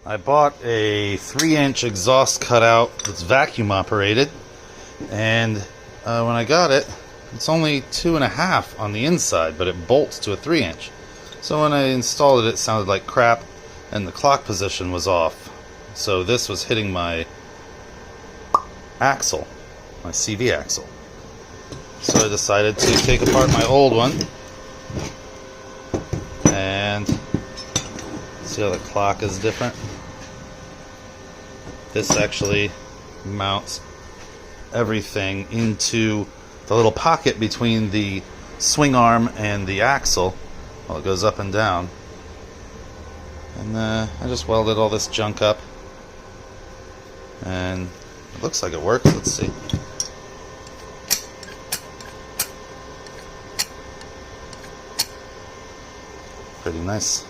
I bought a 3-inch exhaust cutout that's vacuum operated, and when I got it, it's only 2.5 on the inside, but it bolts to a 3-inch. So when I installed it, it sounded like crap, and the clock position was off. So this was hitting my axle, my CV axle. So I decided to take apart my old one and see how the clock is different. This actually mounts everything into the little pocket between the swing arm and the axle while it goes up and down. And I just welded all this junk up, and it looks like it works. Let's see. Pretty nice.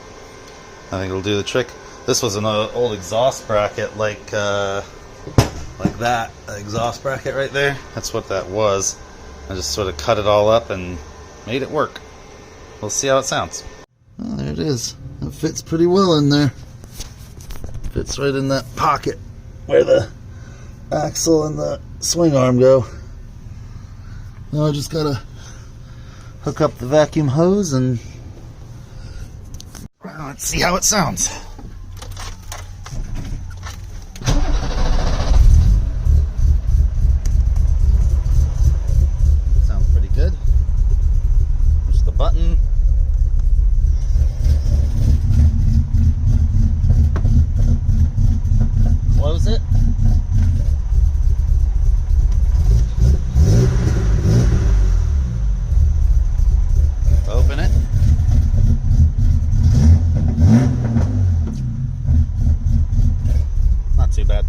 I think it'll do the trick. This was an old exhaust bracket, like that exhaust bracket right there. That's what that was. I just sort of cut it all up and made it work. We'll see how it sounds. Well, there it is. It fits pretty well in there. Fits right in that pocket where the axle and the swing arm go. Now I just gotta hook up the vacuum hose and let's see how it sounds. Sounds pretty good. Push the button. Close it. Open it. Not too bad.